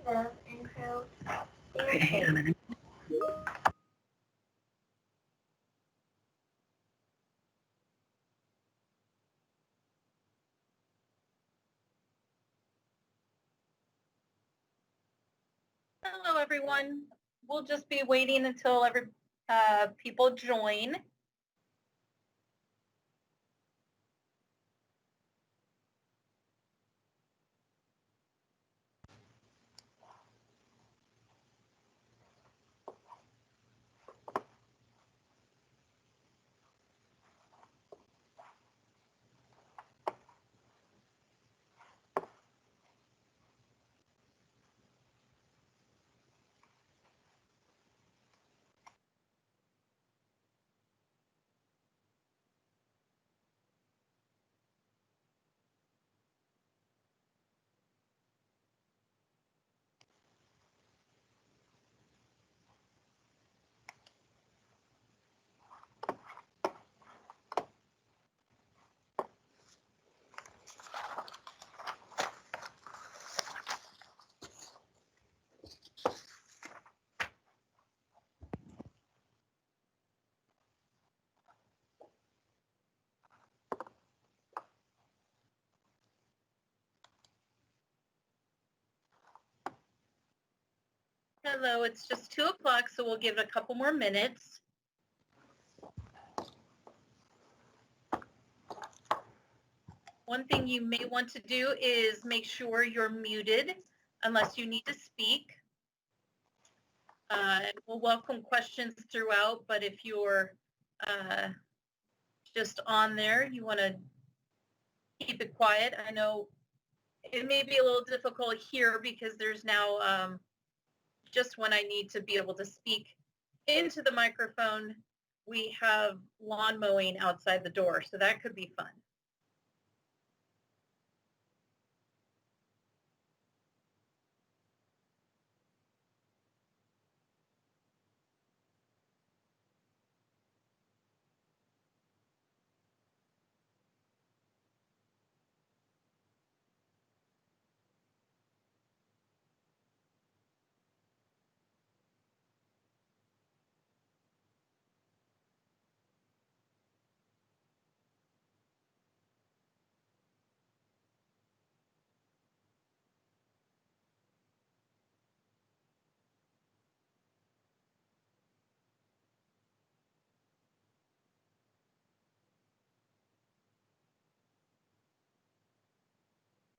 of intro. Okay, hang on a minute. Hello, everyone. We'll just be waiting until people join. Hello, it's just 2 o'clock, so we'll give it a couple more minutes. One thing you may want to do is make sure you're muted unless you need to speak. We'll welcome questions throughout, but if you're just on there, you want to keep it quiet. I know it may be a little difficult here because there's now just when I need to be able to speak into the microphone, we have lawn mowing outside the door, so that could be fun.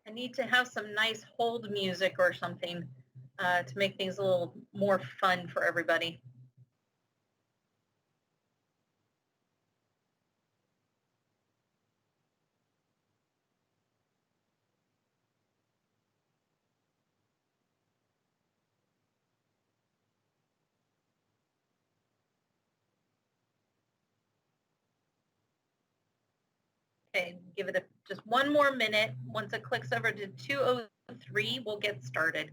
I need to have some nice hold music or something to make things a little more fun for everybody. Okay, give it just one more minute. Once it clicks over to 2:03, we'll get started.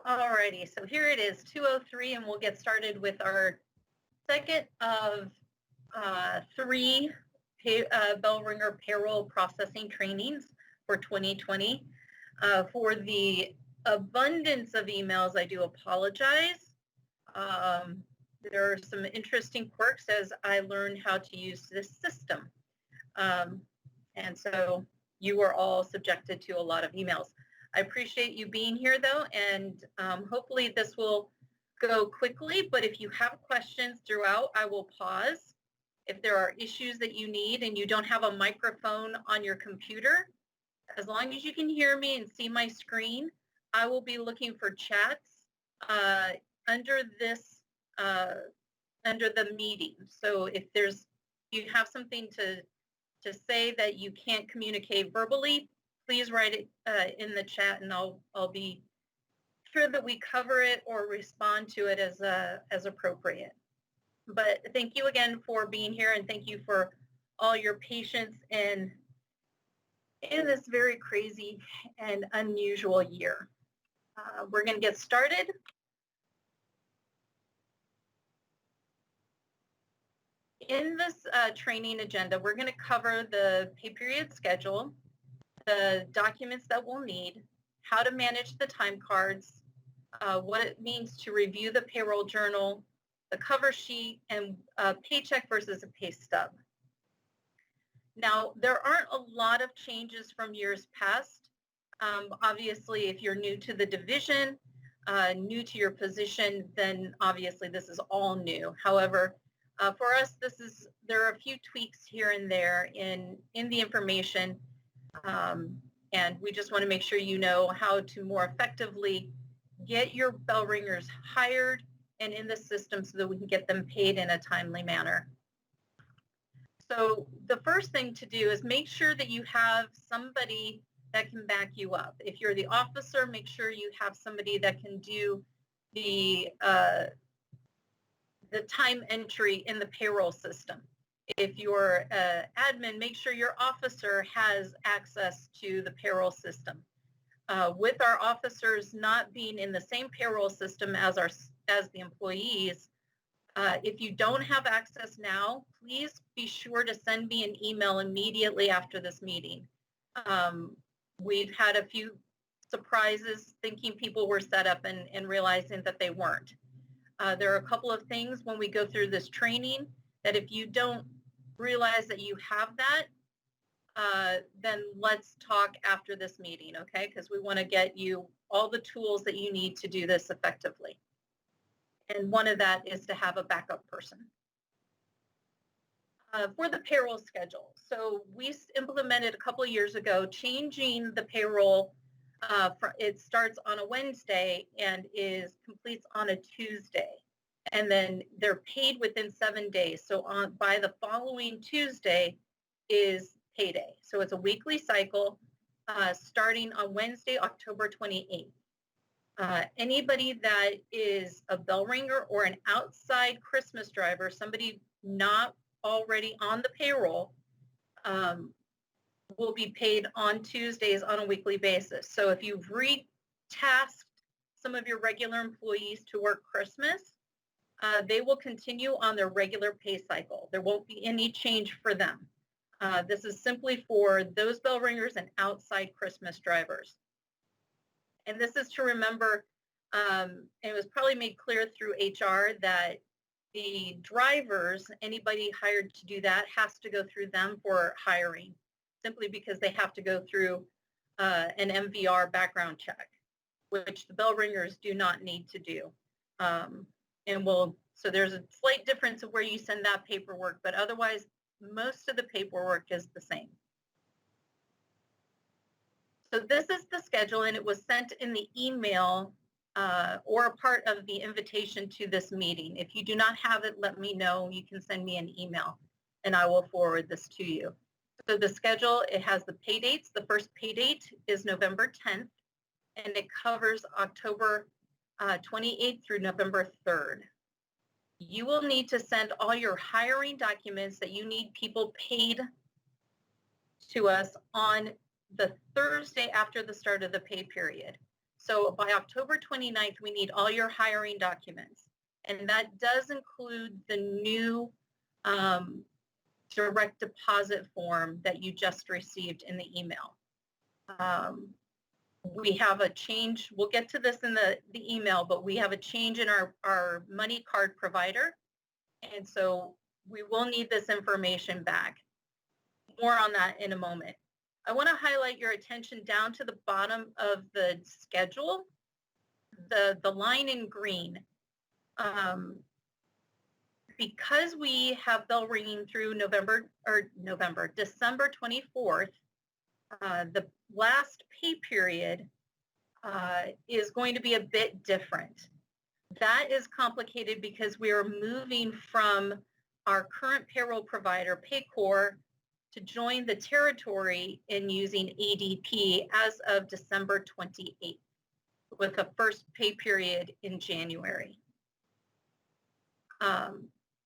Alrighty, so here it is, 2:03, and we'll get started with our second of 3 bell ringer payroll processing trainings for 2020. For the abundance of emails, I do apologize. There are some interesting quirks as I learn how to use this system. And so you are all subjected to a lot of emails. I appreciate you being here though, and hopefully this will go quickly, but if you have questions throughout, I will pause. If there are issues that you need and you don't have a microphone on your computer, as long as you can hear me and see my screen, I will be looking for chats under the meeting. So if you have something to say that you can't communicate verbally, please write it in the chat, and I'll be sure that we cover it or respond to it as appropriate. But thank you again for being here, and thank you for all your patience in this very crazy and unusual year. We're going to get started. In this training agenda, we're going to cover the pay period schedule, the documents that we'll need, how to manage the time cards, what it means to review the payroll journal, the cover sheet, and a paycheck versus a pay stub. Now, there aren't a lot of changes from years past. Obviously, if you're new to the division, new to your position, then obviously this is all new. However, for us, there are a few tweaks here and there in the information, and we just want to make sure you know how to more effectively get your bell ringers hired and in the system so that we can get them paid in a timely manner. So the first thing to do is make sure that you have somebody that can back you up. If you're the officer, make sure you have somebody that can do the time entry in the payroll system. If you're admin, make sure your officer has access to the payroll system. With our officers not being in the same payroll system as the employees, if you don't have access now, please be sure to send me an email immediately after this meeting. We've had a few surprises thinking people were set up and realizing that they weren't. There are a couple of things when we go through this training that if you don't realize that you have that, then let's talk after this meeting, okay? Because we want to get you all the tools that you need to do this effectively. And one of that is to have a backup person. For the payroll schedule. So we implemented a couple of years ago, changing the payroll. It starts on a Wednesday and completes on a Tuesday. And then they're paid within 7 days. So by the following Tuesday is payday. So it's a weekly cycle starting on Wednesday, October 28th. Anybody that is a bell ringer or an outside Christmas driver, somebody not already on the payroll, will be paid on Tuesdays on a weekly basis. So if you've retasked some of your regular employees to work Christmas, they will continue on their regular pay cycle. There won't be any change for them. This is simply for those bell ringers and outside Christmas drivers. And this is to remember, it was probably made clear through HR that the drivers, anybody hired to do that, has to go through them for hiring, simply because they have to go through an MVR background check, which the bell ringers do not need to do. So there's a slight difference of where you send that paperwork, but otherwise, most of the paperwork is the same. So this is the schedule, and it was sent in the email or a part of the invitation to this meeting. If you do not have it, let me know. You can send me an email, and I will forward this to you. So the schedule, it has the pay dates. The first pay date is November 10th, and it covers October 28th through November 3rd. You will need to send all your hiring documents that you need people paid to us on the Thursday after the start of the pay period. So by October 29th, we need all your hiring documents. And that does include the new direct deposit form that you just received in the email. We have a change. We'll get to this in the email, but we have a change in our money card provider. And so we will need this information back. More on that in a moment. I want to highlight your attention down to the bottom of the schedule. The line in green, Because we have bell ringing through December 24th, the last pay period is going to be a bit different. That is complicated because we are moving from our current payroll provider, PayCor, to join the territory in using ADP as of December 28th, with a first pay period in January.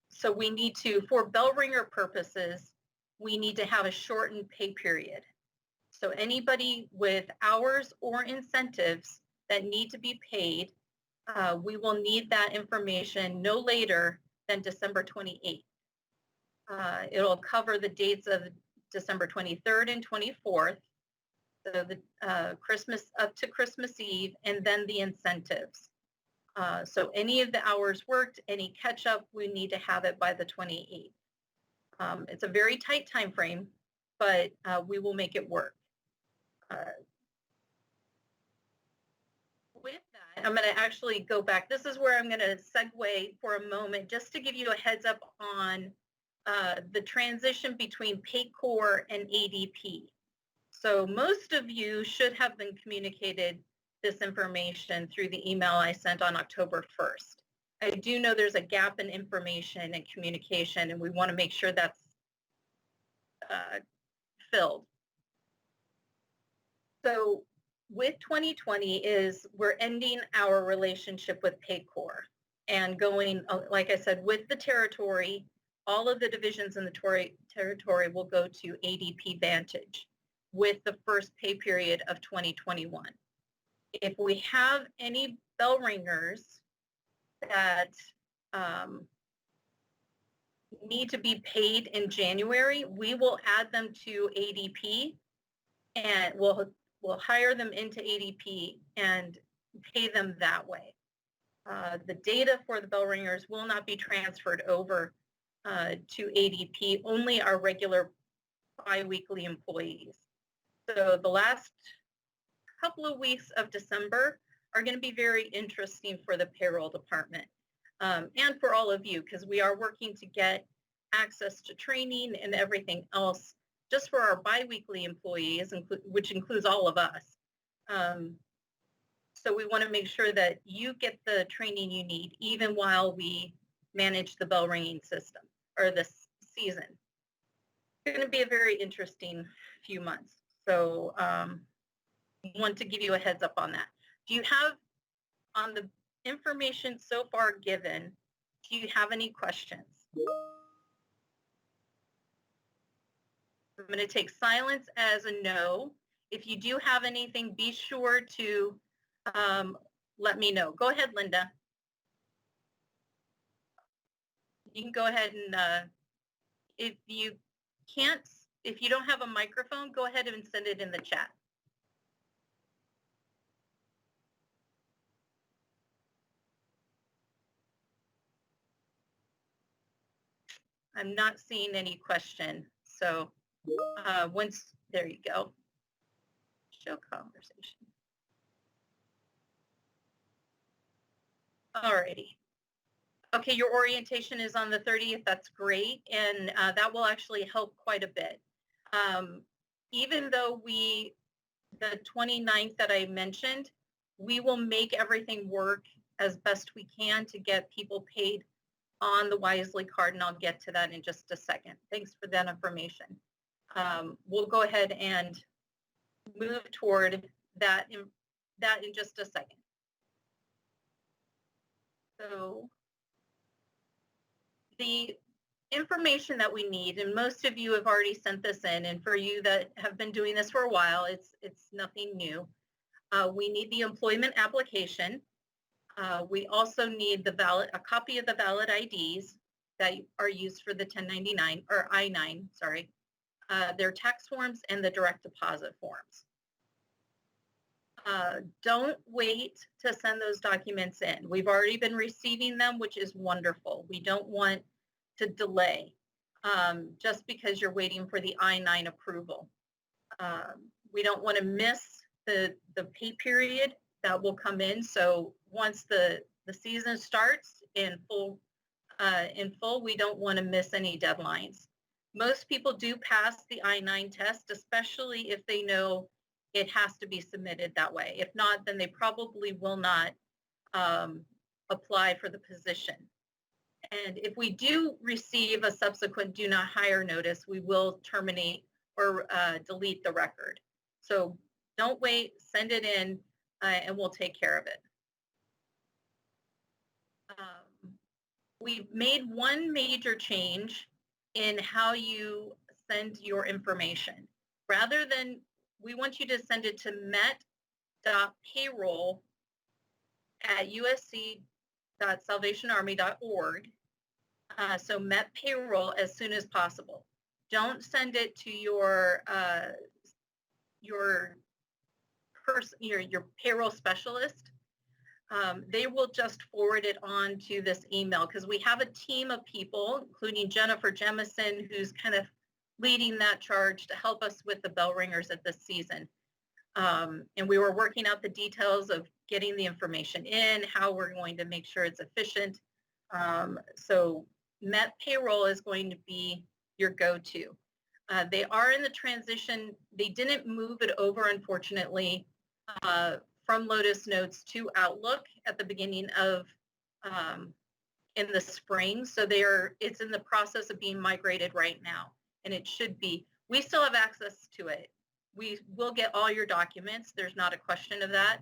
So we need to, for bell ringer purposes, we need to have a shortened pay period. So anybody with hours or incentives that need to be paid, we will need that information no later than December 28th. It'll cover the dates of December 23rd and 24th, so the Christmas up to Christmas Eve, and then the incentives. So any of the hours worked, any catch up, we need to have it by the 28th. It's a very tight time frame, but we will make it work. With that, I'm going to actually go back. This is where I'm going to segue for a moment just to give you a heads up on the transition between PayCor and ADP. So most of you should have been communicated this information through the email I sent on October 1st. I do know there's a gap in information and communication, and we want to make sure that's filled. So with 2020 is we're ending our relationship with PayCor and going, like I said, with the territory, all of the divisions in the territory will go to ADP Vantage with the first pay period of 2021. If we have any bell ringers that need to be paid in January, we will add them to ADP and we'll hire them into ADP and pay them that way. The data for the bell ringers will not be transferred over to ADP, only our regular biweekly employees. So the last couple of weeks of December are going to be very interesting for the payroll department and for all of you, because we are working to get access to training and everything else just for our biweekly employees, which includes all of us. So we want to make sure that you get the training you need even while we manage the bell ringing system or this season. It's going to be a very interesting few months. So want to give you a heads up on that. Do you have, on the information so far given, do you have any questions? I'm going to take silence as a no. If you do have anything, be sure to let me know. Go ahead, Linda. You can go ahead and if you don't have a microphone, go ahead and send it in the chat. I'm not seeing any question. So there you go. Show conversation. Alrighty. Okay, your orientation is on the 30th. That's great. And that will actually help quite a bit. Even though the 29th that I mentioned, we will make everything work as best we can to get people paid on the Wisely card, and I'll get to that in just a second. Thanks for that information. We'll go ahead and move toward that in just a second. So the information that we need, and most of you have already sent this in, and for you that have been doing this for a while, it's nothing new. We need the employment application. We also need a copy of the valid IDs that are used for the 1099 or I-9, sorry, their tax forms and the direct deposit forms. Don't wait to send those documents in. We've already been receiving them, which is wonderful. We don't want to delay just because you're waiting for the I-9 approval. We don't want to miss the pay period that will come in. So once the the season starts in full, we don't want to miss any deadlines. Most people do pass the I-9 test, especially if they know it has to be submitted that way. If not, then they probably will not apply for the position. And if we do receive a subsequent do not hire notice, we will terminate or delete the record. So don't wait, send it in, and we'll take care of it. We've made one major change in how you send your information. Rather than, we want you to send it to met.payroll@usc.salvationarmy.org. So Met Payroll as soon as possible. Don't send it to your payroll specialist. They will just forward it on to this email because we have a team of people, including Jennifer Jemison, who's kind of leading that charge to help us with the bell ringers at this season. And we were working out the details of getting the information in, how we're going to make sure it's efficient. So Met Payroll is going to be your go-to. They are in the transition. They didn't move it over, unfortunately, from Lotus Notes to Outlook at the beginning of in the spring. So it's in the process of being migrated right now, and it should be. We still have access to it. We will get all your documents. There's not a question of that.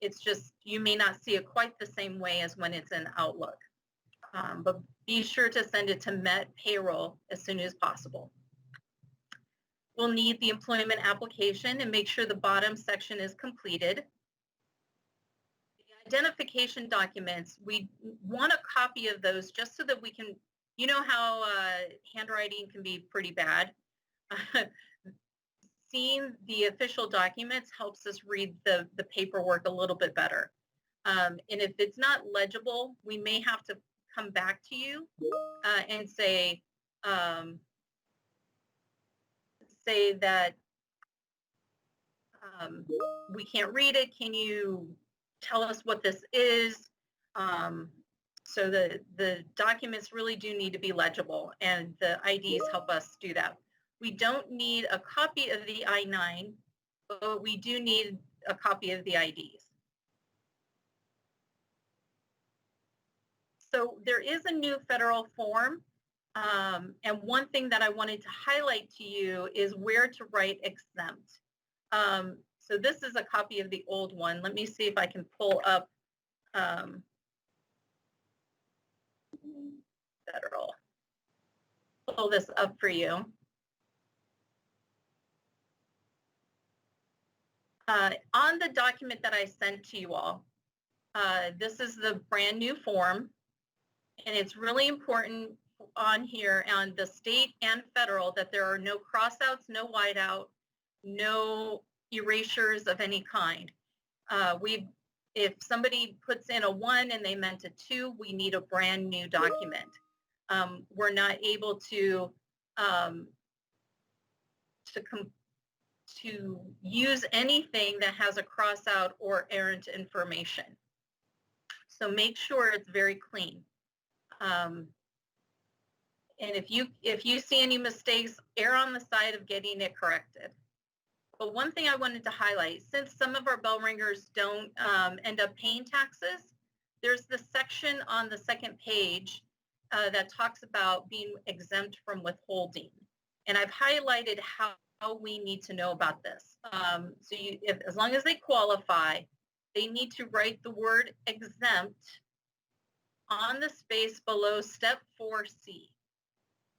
It's just you may not see it quite the same way as when it's in Outlook. But be sure to send it to Met Payroll as soon as possible. We'll need the employment application and make sure the bottom section is completed. The identification documents, we want a copy of those just so that we can, you know how handwriting can be pretty bad. Seeing the official documents helps us read the paperwork a little bit better. And if it's not legible, we may have to come back to you and say that we can't read it. Can you tell us what this is? So the documents really do need to be legible, and the IDs help us do that. We don't need a copy of the I-9, but we do need a copy of the IDs. So there is a new federal form, and one thing that I wanted to highlight to you is where to write exempt. So this is a copy of the old one. Let me see if I can pull up federal. Pull this up for you. On the document that I sent to you all, this is the brand new form, and it's really important on here on the state and federal that there are no crossouts, no whiteout, no erasures of any kind. If somebody puts in a 1 and they meant a 2, we need a brand new document. We're not able to use anything that has a crossout or errant information. So make sure it's very clean. And if you see any mistakes, err on the side of getting it corrected. But one thing I wanted to highlight, since some of our bell ringers don't end up paying taxes, there's the section on the second page that talks about being exempt from withholding. And I've highlighted how we need to know about this. So as long as they qualify, they need to write the word exempt on the space below step 4C.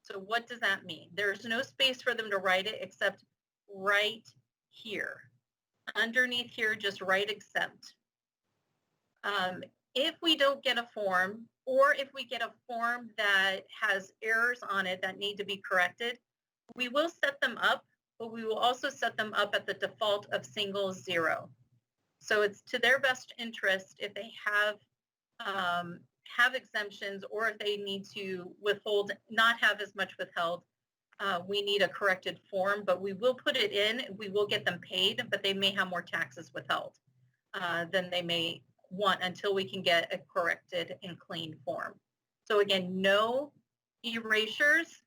So what does that mean? There's no space for them to write it except right here. Underneath here, just write exempt. If we don't get a form, or if we get a form that has errors on it that need to be corrected, we will set them up, but we will also set them up at the default of single 0. So it's to their best interest if they have exemptions, or if they need to withhold, not have as much withheld. We need a corrected form, but we will put it in. We will get them paid, but they may have more taxes withheld than they may want until we can get a corrected and clean form. So again, no erasures,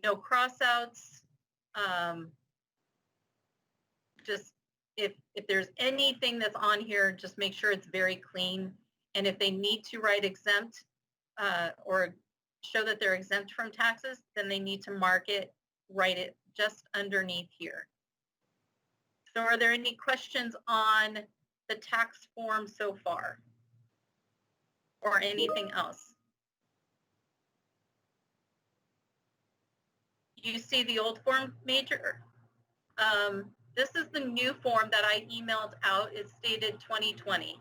no crossouts. Just if there's anything that's on here, just make sure it's very clean. And if they need to write exempt or show that they're exempt from taxes, then they need to mark it, write it just underneath here. So are there any questions on the tax form so far? Or anything else? You see the old form, Major? This is the new form that I emailed out. It's dated 2020.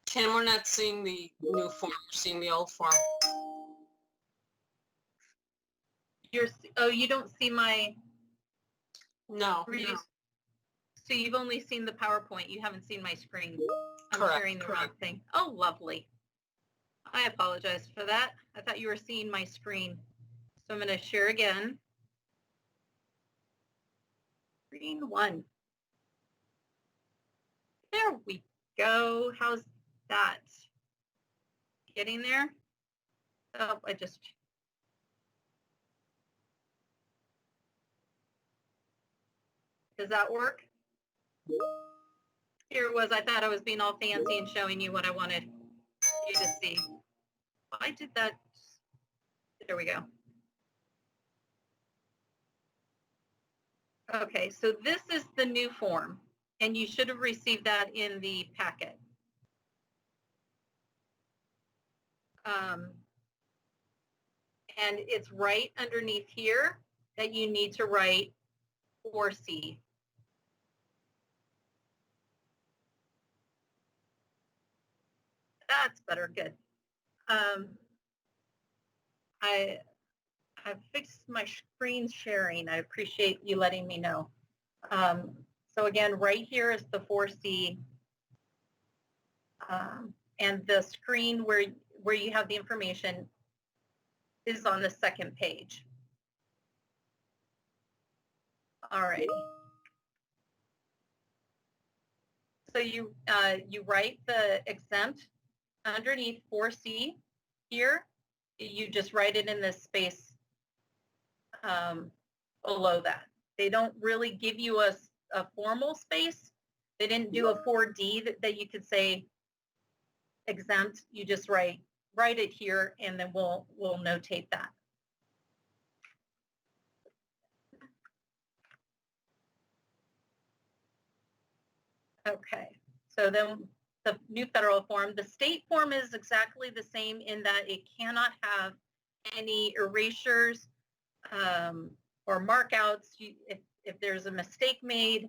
Kim, we're not seeing the new form, we're seeing the old form. Oh, you don't see my... No. So you've only seen the PowerPoint. You haven't seen my screen. I'm Correct, sharing the wrong thing. Oh, lovely. I apologize for that. I thought you were seeing my screen. So I'm going to share again. Screen 1. There we go. How's that? Getting there? Oh, I just... Does that work? Here it was. I thought I was being all fancy and showing you what I wanted you to see. I did that. There we go. Okay, so this is the new form, and you should have received that in the packet. And it's right underneath here that you need to write 4C. That's better, good. I've fixed my screen sharing. I appreciate you letting me know. So again, right here is the 4C. And the screen where you have the information is on the second page. All righty. So you write the exempt underneath 4C here. You just write it in this space below that. They don't really give you a formal space. They didn't do a 4D that you could say exempt. You just write it here, and then we'll notate that. Okay, so then the new federal form. The state form is exactly the same in that it cannot have any erasures or markouts. If there's a mistake made,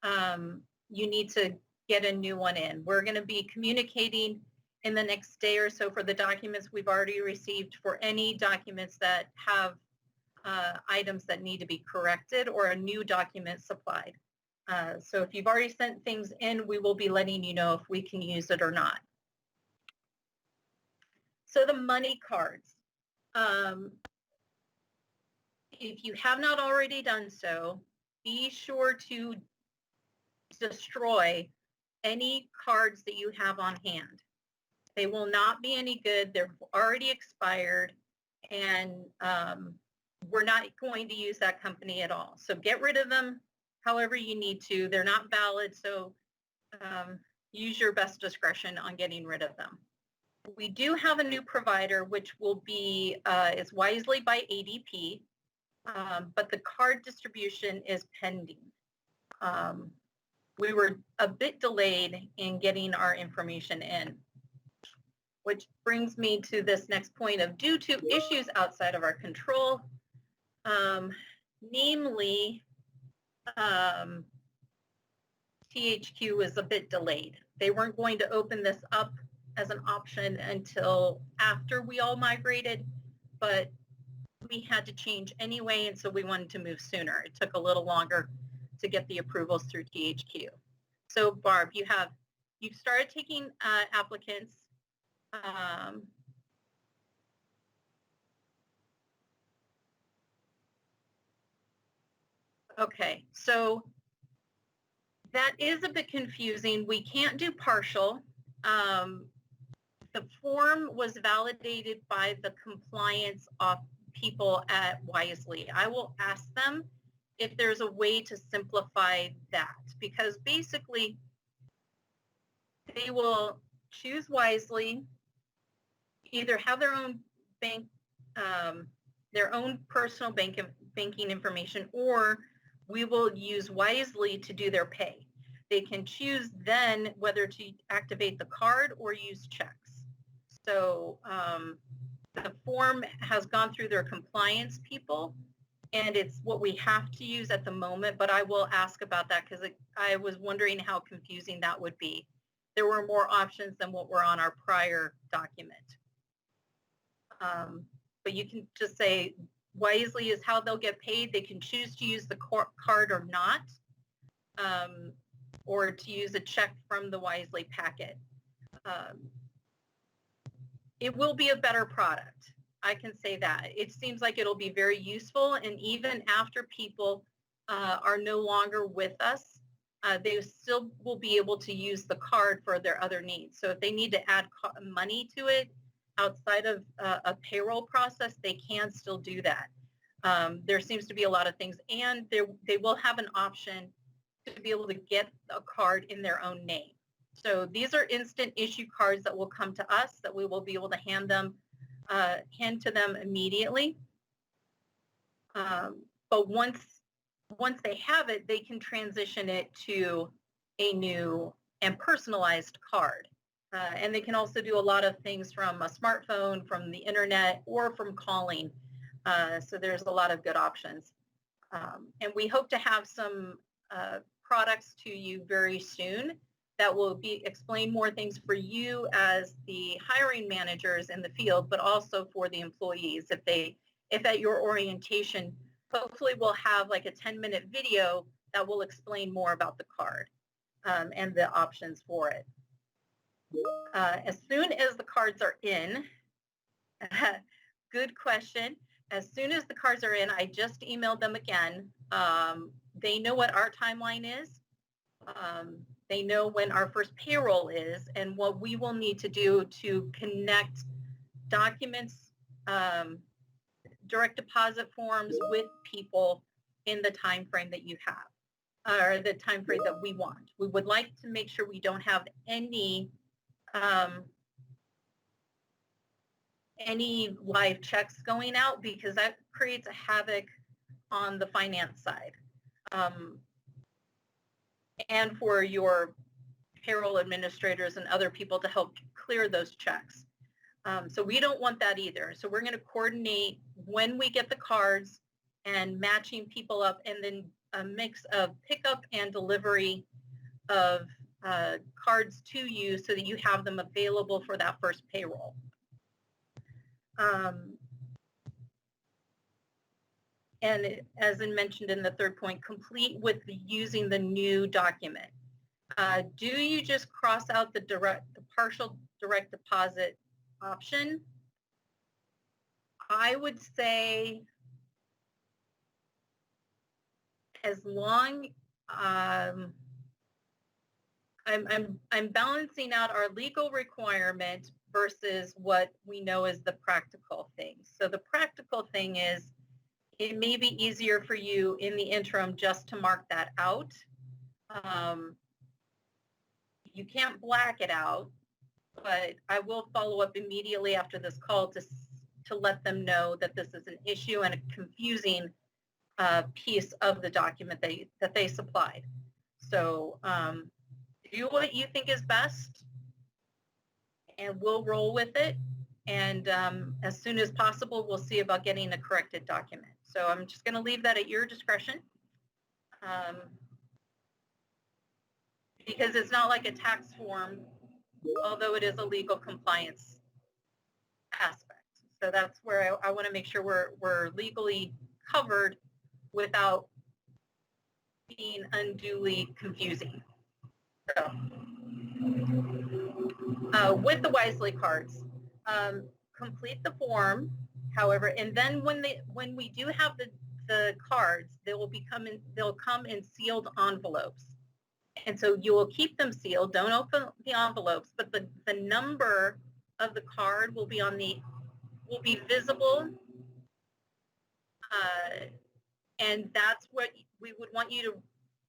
you need to get a new one in. We're going to be communicating in the next day or so for the documents we've already received for any documents that have items that need to be corrected or a new document supplied. So if you've already sent things in, we will be letting you know if we can use it or not. So the money cards. If you have not already done so, be sure to destroy any cards that you have on hand. They will not be any good. They're already expired, and we're not going to use that company at all. So get rid of them however you need to. They're not valid, so use your best discretion on getting rid of them. We do have a new provider, which will be, is Wisely by ADP, but the card distribution is pending. We were a bit delayed in getting our information in, which brings me to this next point of due to issues outside of our control, namely, THQ was a bit delayed. They weren't going to open this up as an option until after we all migrated, but we had to change anyway, and so we wanted to move sooner. It took a little longer to get the approvals through THQ. So Barb, you've started taking applicants. Okay, so that is a bit confusing. We can't do partial. The form was validated by the compliance people at Wisely. I will ask them if there's a way to simplify that, because basically they will choose Wisely, either have their own bank, their own personal banking information, or we will use Wisely to do their pay. They can choose then whether to activate the card or use checks. So the form has gone through their compliance people, and it's what we have to use at the moment, but I will ask about that because I was wondering how confusing that would be. There were more options than what were on our prior document. But you can just say Wisely is how they'll get paid. They can choose to use the card or not, or to use a check from the Wisely packet. It will be a better product. I can say that. It seems like it'll be very useful, and even after people are no longer with us, they still will be able to use the card for their other needs. So if they need to add money to it outside of a payroll process, they can still do that. There seems to be a lot of things, and they will have an option to be able to get a card in their own name. So these are instant issue cards that will come to us that we will be able to hand to them immediately. But once they have it, they can transition it to a new and personalized card. And they can also do a lot of things from a smartphone, from the internet, or from calling. So there's a lot of good options. And we hope to have some products to you very soon that will explain more things for you as the hiring managers in the field, but also for the employees. If at your orientation, hopefully we'll have like a 10-minute video that will explain more about the card and the options for it. As soon as the cards are in, good question. As soon as the cards are in, I just emailed them again. They know what our timeline is. They know when our first payroll is and what we will need to do to connect documents, direct deposit forms with people in the time frame that you have, or the time frame that we want. We would like to make sure we don't have any live checks going out, because that creates a havoc on the finance side. And for your payroll administrators and other people to help clear those checks. So we don't want that either. So we're going to coordinate when we get the cards and matching people up, and then a mix of pickup and delivery of cards to you so that you have them available for that first payroll. And as I mentioned in the third point, complete with using the new document. Do you just cross out the partial direct deposit option? I would say as long, I'm balancing out our legal requirement versus what we know is the practical thing. So the practical thing is, it may be easier for you in the interim just to mark that out. You can't black it out, but I will follow up immediately after this call to let them know that this is an issue and a confusing piece of the document that they supplied. So do what you think is best, and we'll roll with it. And as soon as possible, we'll see about getting a corrected document. So I'm just going to leave that at your discretion, because it's not like a tax form, although it is a legal compliance aspect. So that's where I want to make sure we're legally covered without being unduly confusing. So with the Wisely cards, complete the form, however, and then when we do have the the cards, they'll come in sealed envelopes. And so you will keep them sealed. Don't open the envelopes, but the number of the card will be visible. And that's what we would want you to,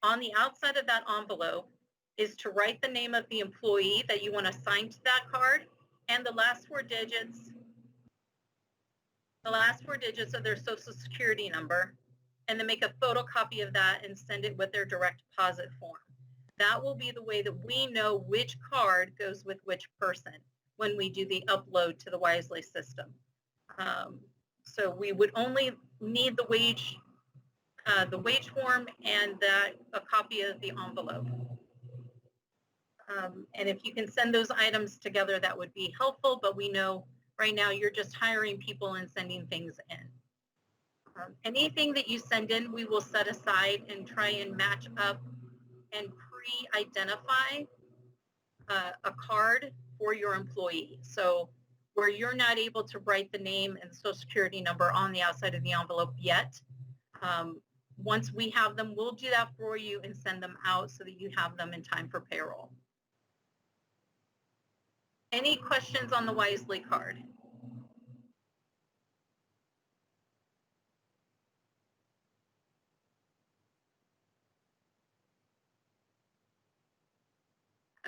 on the outside of that envelope, is to write the name of the employee that you want to assign to that card and the last four digits of their social security number, and then make a photocopy of that and send it with their direct deposit form. That will be the way that we know which card goes with which person when we do the upload to the Wisely system. So we would only need the wage form and a copy of the envelope. And if you can send those items together, that would be helpful, but we know right now you're just hiring people and sending things in. Anything that you send in, we will set aside and try and match up and pre-identify a card for your employee. So where you're not able to write the name and the social security number on the outside of the envelope yet, once we have them, we'll do that for you and send them out so that you have them in time for payroll. Any questions on the Wisely card?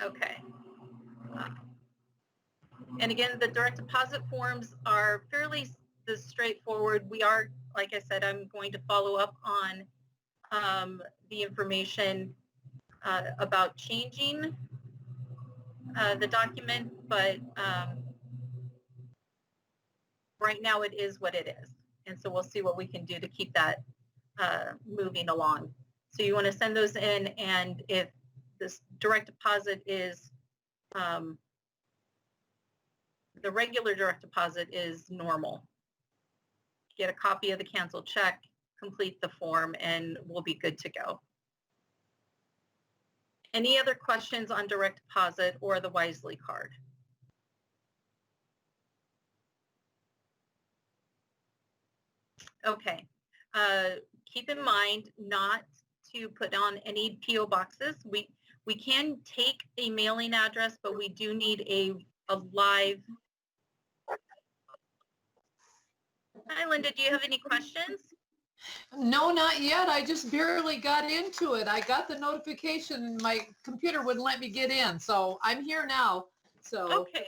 Okay. And again, the direct deposit forms are fairly straightforward. We are, like I said, I'm going to follow up on the information about changing the document, but right now it is what it is. And so we'll see what we can do to keep that moving along. So you want to send those in, and if this direct deposit is, the regular direct deposit is normal, get a copy of the canceled check, complete the form, and we'll be good to go. Any other questions on direct deposit or the Wisely card? Okay. Keep in mind not to put on any PO boxes. We can take a mailing address, but we do need a live. Hi, Linda. Do you have any questions? No, not yet. I just barely got into it. I got the notification and my computer wouldn't let me get in. So I'm here now. So Okay.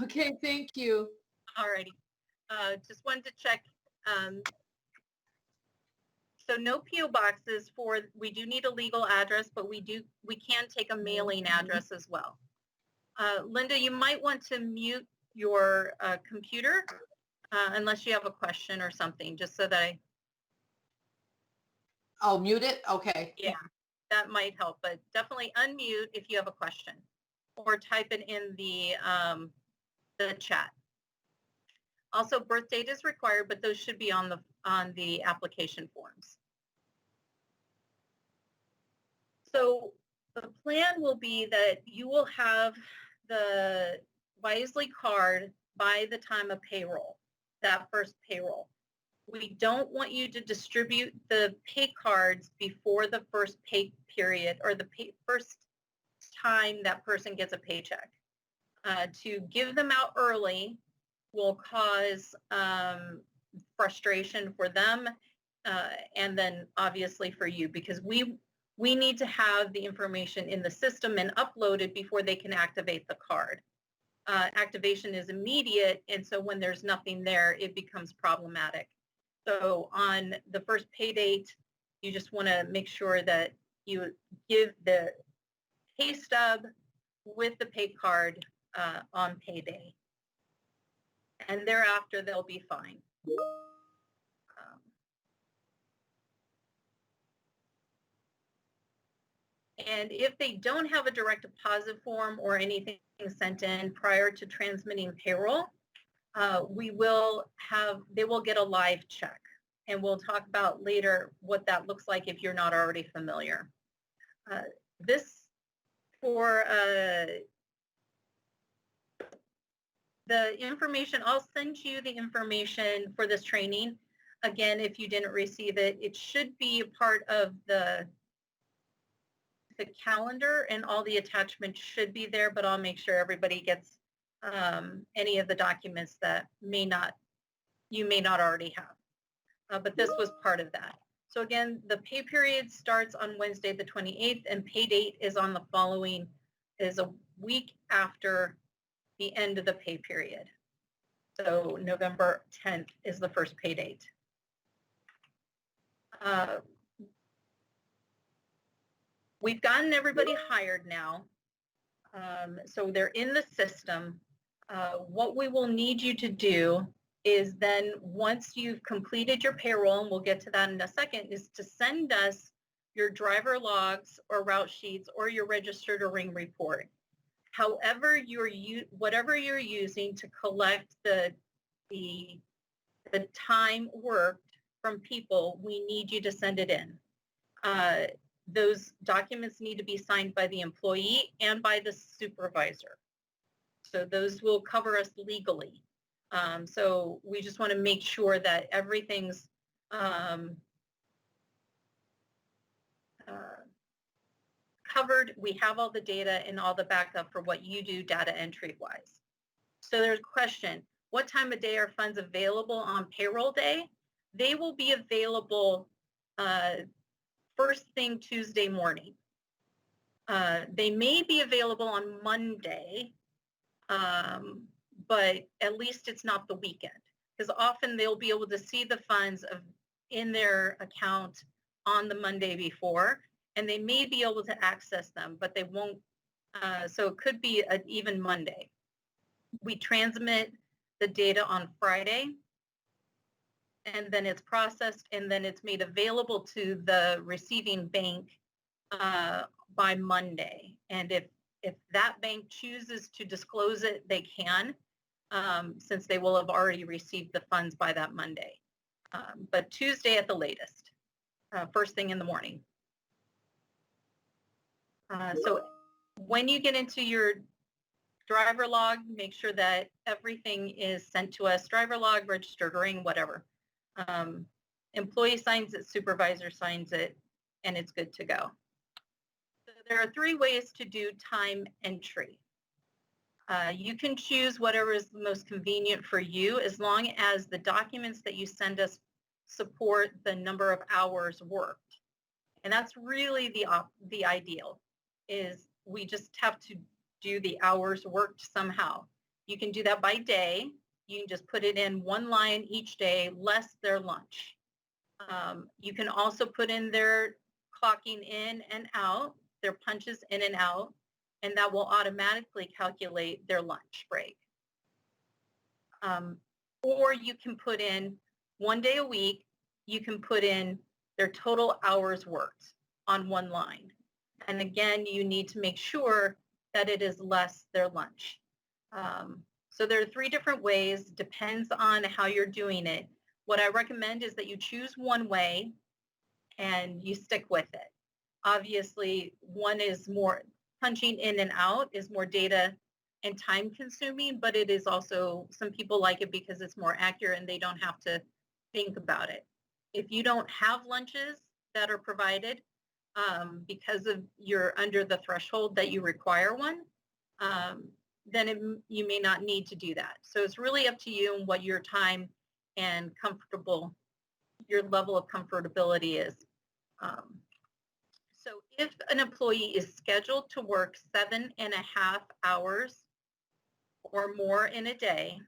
Okay, thank you. All righty. Just wanted to check. So no PO boxes we do need a legal address, but we can take a mailing address as well. Linda, you might want to mute your computer unless you have a question or something, just so that Oh, mute it? Okay. Yeah, that might help, but definitely unmute if you have a question or type it in the chat. Also, birth date is required, but those should be on the application forms. So the plan will be that you will have the Wisely card by the time of payroll, that first payroll. We don't want you to distribute the pay cards before the first pay period or the first time that person gets a paycheck. To give them out early will cause frustration for them and then obviously for you, because we need to have the information in the system and uploaded before they can activate the card. Activation is immediate, and so when there's nothing there, it becomes problematic. So on the first pay date, you just want to make sure that you give the pay stub with the pay card on payday. And thereafter, they'll be fine. And if they don't have a direct deposit form or anything sent in prior to transmitting payroll, they will get a live check. And we'll talk about later what that looks like if you're not already familiar. The information, I'll send you the information for this training. again, if you didn't receive it, it should be a part of the calendar, and all the attachments should be there, but I'll make sure everybody gets any of the documents that you may not already have. But this was part of that. So again, the pay period starts on Wednesday the 28th, and pay date is on the following, is a week after the end of the pay period. So November 10th is the first pay date. We've gotten everybody hired now. So they're in the system. What we will need you to do is then, once you've completed your payroll, and we'll get to that in a second, is to send us your driver logs or route sheets or your register to ring report. However, whatever you're using to collect the time worked from people, we need you to send it in. Those documents need to be signed by the employee and by the supervisor. So those will cover us legally. So we just want to make sure that everything's covered. We have all the data and all the backup for what you do data entry wise. So there's a question, what time of day are funds available on payroll day? They will be available first thing Tuesday morning. They may be available on Monday, but at least it's not the weekend, because often they'll be able to see the funds in their account on the Monday before, and they may be able to access them, but they won't. So it could be even Monday. We transmit the data on Friday, and then it's processed, and then it's made available to the receiving bank by Monday. And if that bank chooses to disclose it, they can, since they will have already received the funds by that Monday. But Tuesday at the latest, first thing in the morning. So when you get into your driver log, make sure that everything is sent to us, driver log, registered ring, whatever. Employee signs it, supervisor signs it, and it's good to go. So there are 3 ways to do time entry. You can choose whatever is most convenient for you, as long as the documents that you send us support the number of hours worked. And that's really the ideal, is we just have to do the hours worked somehow. You can do that by day. You can just put it in one line each day, less their lunch. You can also put in their clocking in and out, their punches in and out, and that will automatically calculate their lunch break. Or you can put in 1 day a week, you can put in their total hours worked on one line. And again, you need to make sure that it is less their lunch. So there are 3 different ways, depends on how you're doing it. What I recommend is that you choose one way and you stick with it. Obviously, one is more, punching in and out is more data and time consuming, but it is also, some people like it because it's more accurate and they don't have to think about it. If you don't have lunches that are provided because of you're under the threshold that you require one, then you may not need to do that. So it's really up to you and what your time and your level of comfortability is. So if an employee is scheduled to work 7.5 hours or more in a day,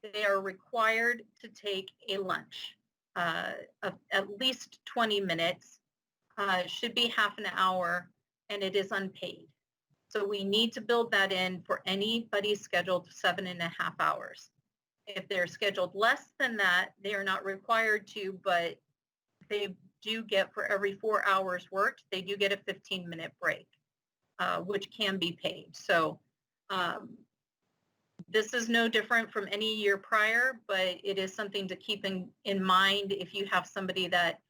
they are required to take a lunch of at least 20 minutes, should be half an hour, and it is unpaid. So we need to build that in for anybody scheduled 7.5 hours. If they're scheduled less than that, they are not required to, but they do get, for every 4 hours worked, they do get a 15-minute break, which can be paid. So this is no different from any year prior, but it is something to keep in mind if you have somebody that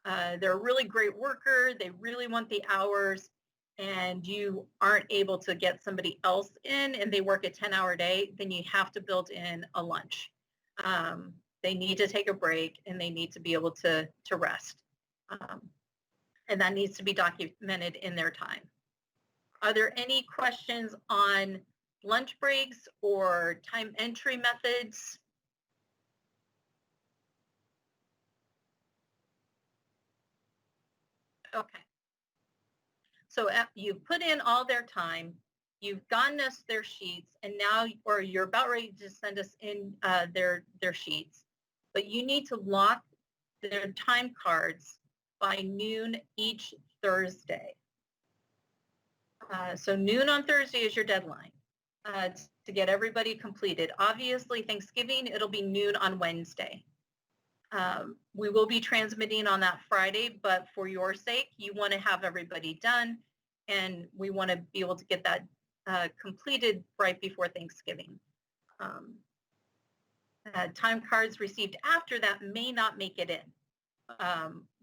they're a really great worker, they really want the hours, and you aren't able to get somebody else in and they work a 10-hour day, then you have to build in a lunch. They need to take a break and they need to be able to rest. And that needs to be documented in their time. Are there any questions on lunch breaks or time entry methods? Okay. So you've put in all their time, you've gotten us their sheets, and now, or you're about ready to send us in their sheets, but you need to lock their time cards by noon each Thursday. So noon on Thursday is your deadline to get everybody completed. Obviously, Thanksgiving, it'll be noon on Wednesday. We will be transmitting on that Friday, but for your sake, you want to have everybody done, and we want to be able to get that completed right before Thanksgiving. Time cards received after that may not make it in.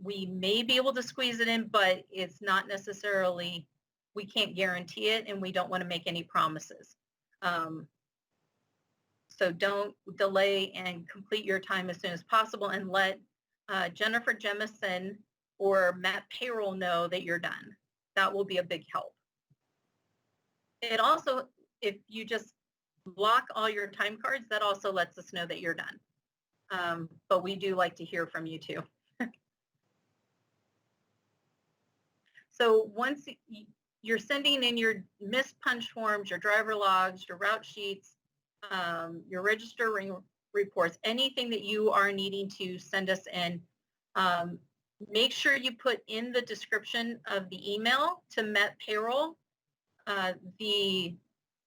We may be able to squeeze it in, but it's not necessarily, we can't guarantee it, and we don't want to make any promises. So don't delay and complete your time as soon as possible, and let Jennifer Jemison or Matt Payroll know that you're done. That will be a big help. It also, if you just block all your time cards, that also lets us know that you're done. But we do like to hear from you too. So once you're sending in your missed punch forms, your driver logs, your route sheets, your register reports, anything that you are needing to send us in, make sure you put in the description of the email to Met Payroll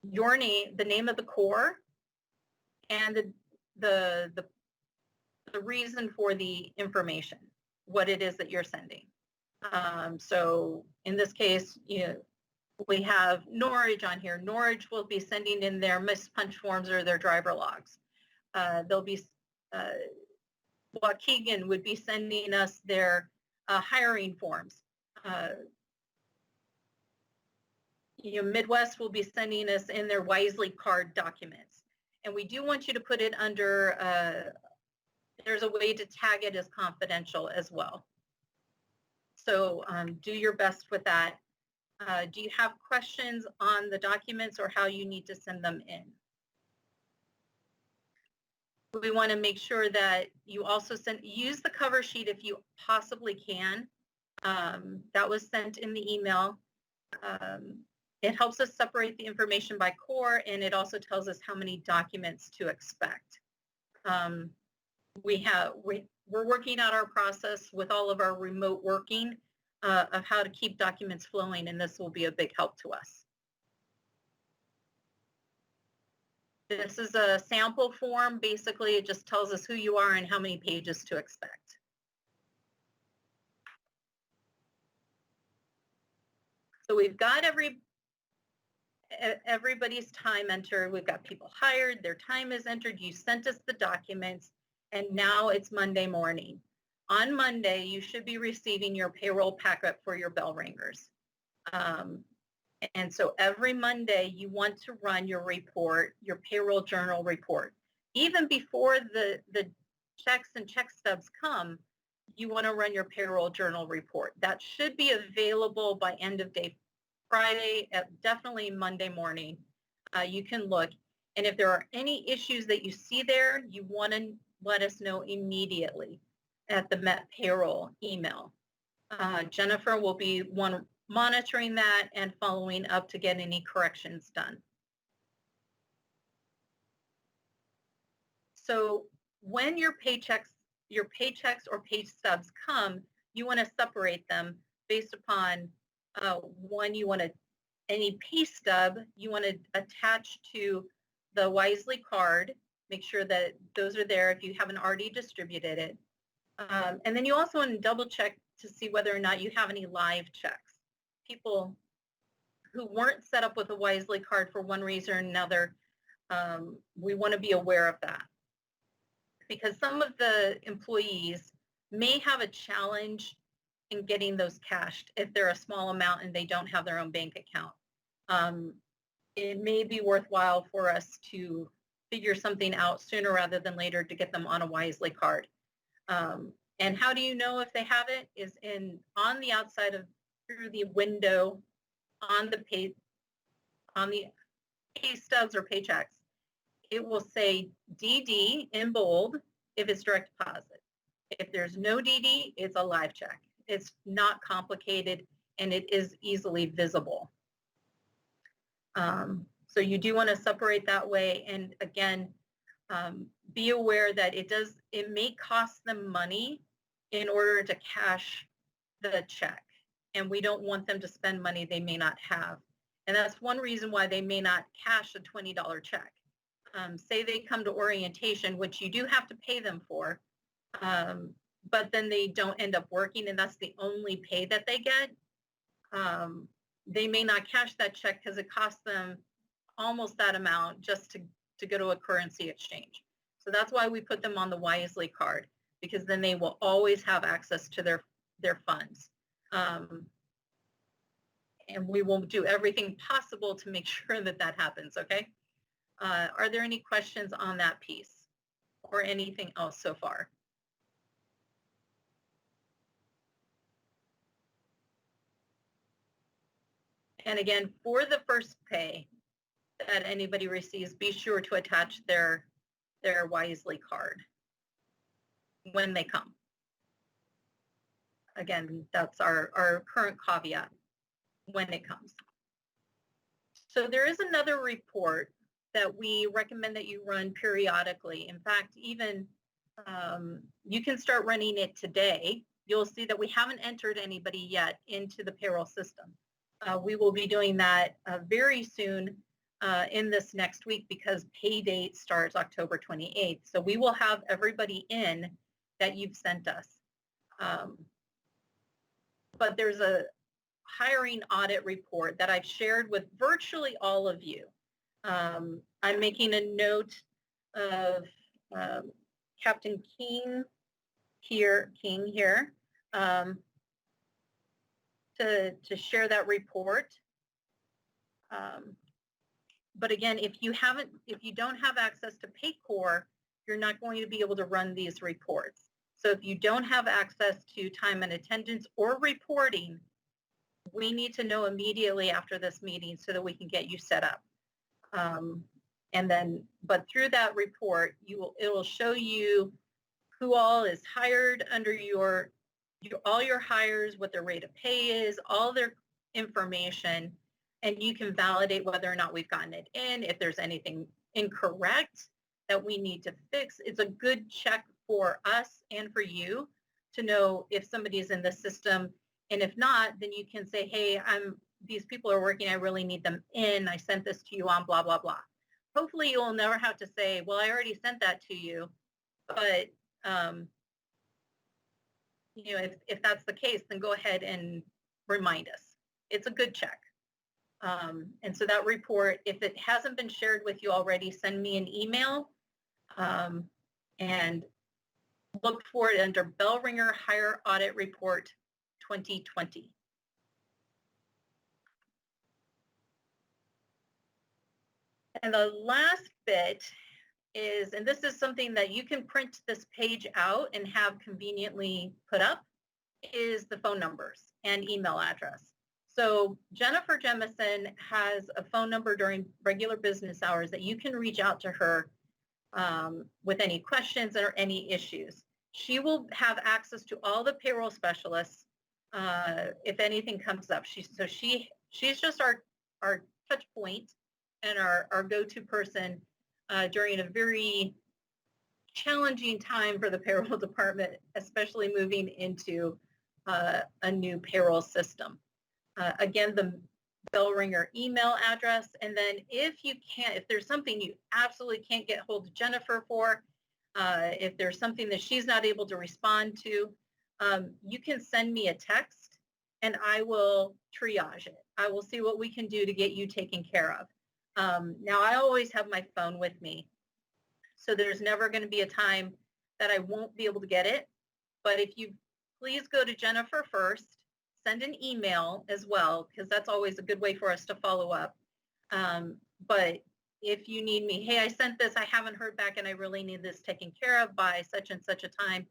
your name, the name of the core, and the reason for the information, what it is that you're sending. So in this case, we have Norwich on here. Norwich will be sending in their missed punch forms or their driver logs. They'll be, Waukegan would be sending us their hiring forms. Midwest will be sending us in their Wisely card documents. And we do want you to put it under, there's a way to tag it as confidential as well. So do your best with that. Do you have questions on the documents or how you need to send them in? We want to make sure that you also use the cover sheet if you possibly can. That was sent in the email. It helps us separate the information by core, and it also tells us how many documents to expect. We're working out our process with all of our remote working of how to keep documents flowing, and this will be a big help to us. This is a sample form. Basically, it just tells us who you are and how many pages to expect. So we've got everybody's time entered. We've got people hired, their time is entered, you sent us the documents, and now it's Monday morning. On Monday, you should be receiving your payroll packet for your bell ringers. And so every Monday, you want to run your report, your payroll journal report. Even before the checks and check stubs come, you want to run your payroll journal report. That should be available by end of day Friday, definitely Monday morning. You can look. And if there are any issues that you see there, you want to let us know immediately at the Met Payroll email. Jennifer will be monitoring that and following up to get any corrections done. So when your paychecks or pay stubs come, you want to separate them based upon one, you want to, any pay stub you want to attach to the Wisely card, make sure that those are there if you haven't already distributed it. And then you also want to double check to see whether or not you have any live checks. People who weren't set up with a Wisely card for one reason or another, we want to be aware of that. Because some of the employees may have a challenge in getting those cashed if they're a small amount and they don't have their own bank account. It may be worthwhile for us to figure something out sooner rather than later to get them on a Wisely card. And how do you know if they have it? Is on the outside of through the window on the pay stubs or paychecks, it will say DD in bold if it's direct deposit. If there's no DD, it's a live check. It's not complicated and it is easily visible. So you do want to separate that way. And again, be aware that it may cost them money in order to cash the check. And we don't want them to spend money they may not have. And that's one reason why they may not cash a $20 check. Say they come to orientation, which you do have to pay them for, but then they don't end up working and that's the only pay that they get. They may not cash that check because it costs them almost that amount just to go to a currency exchange. So that's why we put them on the Wisely card, because then they will always have access to their funds. And we will do everything possible to make sure that that happens, okay? Are there any questions on that piece or anything else so far? And again, for the first pay that anybody receives, be sure to attach their Wisely card when they come. Again, that's our current caveat when it comes. So there is another report that we recommend that you run periodically. In fact, even you can start running it today. You'll see that we haven't entered anybody yet into the payroll system. We will be doing that very soon in this next week because pay date starts October 28th. So we will have everybody in that you've sent us. But there's a hiring audit report that I've shared with virtually all of you. I'm making a note of Captain King here, to share that report. But again, if you don't have access to PayCor, you're not going to be able to run these reports. So if you don't have access to time and attendance or reporting, we need to know immediately after this meeting so that we can get you set up. But through that report, it will show you who all is hired under all your hires, what their rate of pay is, all their information, and you can validate whether or not we've gotten it in, if there's anything incorrect that we need to fix. It's a good check for us and for you to know if somebody is in the system. And if not, then you can say, hey, these people are working, I really need them in. I sent this to you on blah, blah, blah. Hopefully you'll never have to say, well, I already sent that to you. But if that's the case, then go ahead and remind us. It's a good check. And so that report, if it hasn't been shared with you already, send me an email and look for it under Bell Ringer Hire Audit Report 2020. And the last bit is, and this is something that you can print this page out and have conveniently put up, is the phone numbers and email address. So Jennifer Jemison has a phone number during regular business hours that you can reach out to her with any questions or any issues. She will have access to all the payroll specialists if anything comes up. She's just our touch point and our go-to person during a very challenging time for the payroll department, especially moving into a new payroll system. Again, the Bell Ringer email address, and then if there's something you absolutely can't get hold of Jennifer for, if there's something that she's not able to respond to, you can send me a text and I will triage it. I will see what we can do to get you taken care of. Now, I always have my phone with me, so there's never going to be a time that I won't be able to get it. But if you please go to Jennifer first, send an email as well, because that's always a good way for us to follow up. But if you need me, hey, I sent this, I haven't heard back, and I really need this taken care of by such and such a time,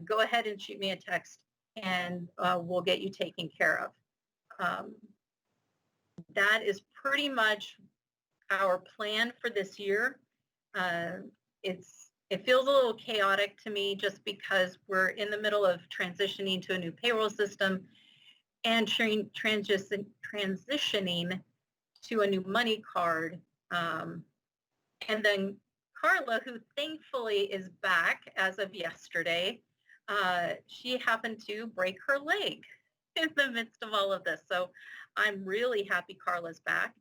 go ahead and shoot me a text, and we'll get you taken care of. That is pretty much our plan for this year. It feels a little chaotic to me just because we're in the middle of transitioning to a new payroll system and transitioning to a new money card. And then Carla, who thankfully is back as of yesterday, she happened to break her leg in the midst of all of this. So I'm really happy Carla's back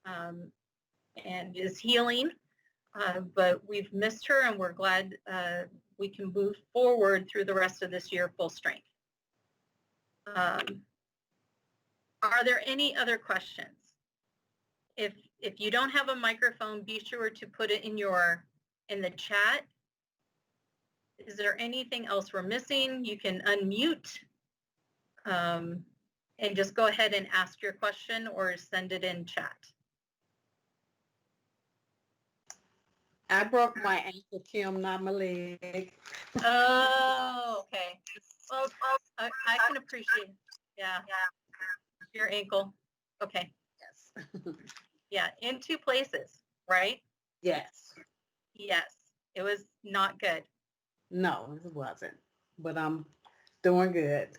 and is healing. But we've missed her, and we're glad we can move forward through the rest of this year full strength. Are there any other questions? If you don't have a microphone, be sure to put it in the chat. Is there anything else we're missing? You can unmute and just go ahead and ask your question or send it in chat. I broke my ankle, Kim, not my leg. Oh, okay. Well, I can appreciate, yeah, your ankle. Okay. Yes. Yeah, in 2 places, right? Yes. Yes, it was not good. No, it wasn't. But I'm doing good.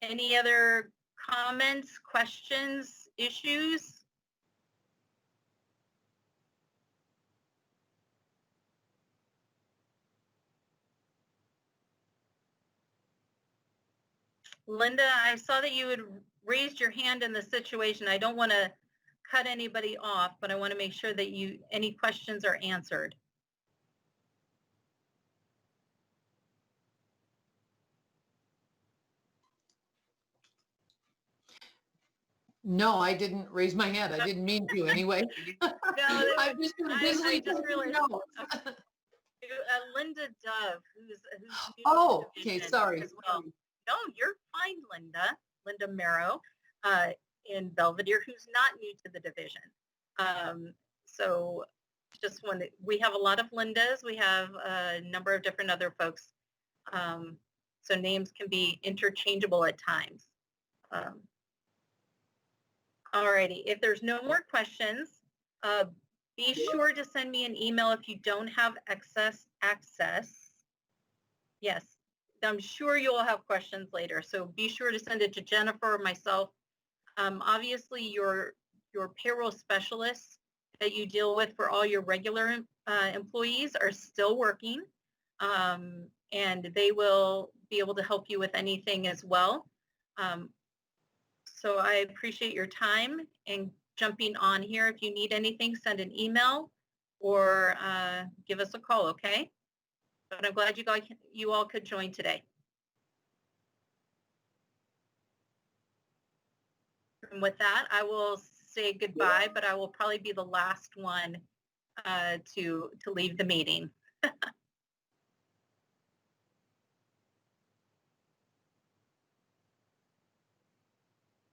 Any other comments, questions, issues? Linda, I saw that you had raised your hand in the situation. I don't want to cut anybody off, but I want to make sure that any questions are answered. No, I didn't raise my hand. I didn't mean to anyway. I'm just gonna busily I just realized. no. Linda Dove, who's new to the Oh, okay, division sorry. as well. No, you're fine, Linda. Linda Marrow in Belvedere, who's not new to the division. So just we have a lot of Lindas. We have a number of different other folks. So names can be interchangeable at times. Alrighty, if there's no more questions, be sure to send me an email if you don't have access. Yes, I'm sure you'll have questions later, so be sure to send it to Jennifer or myself. Obviously, your payroll specialists that you deal with for all your regular employees are still working, and they will be able to help you with anything as well. So I appreciate your time and jumping on here. If you need anything, send an email or give us a call, okay? But I'm glad you all could join today. And with that, I will say goodbye, but I will probably be the last one to leave the meeting.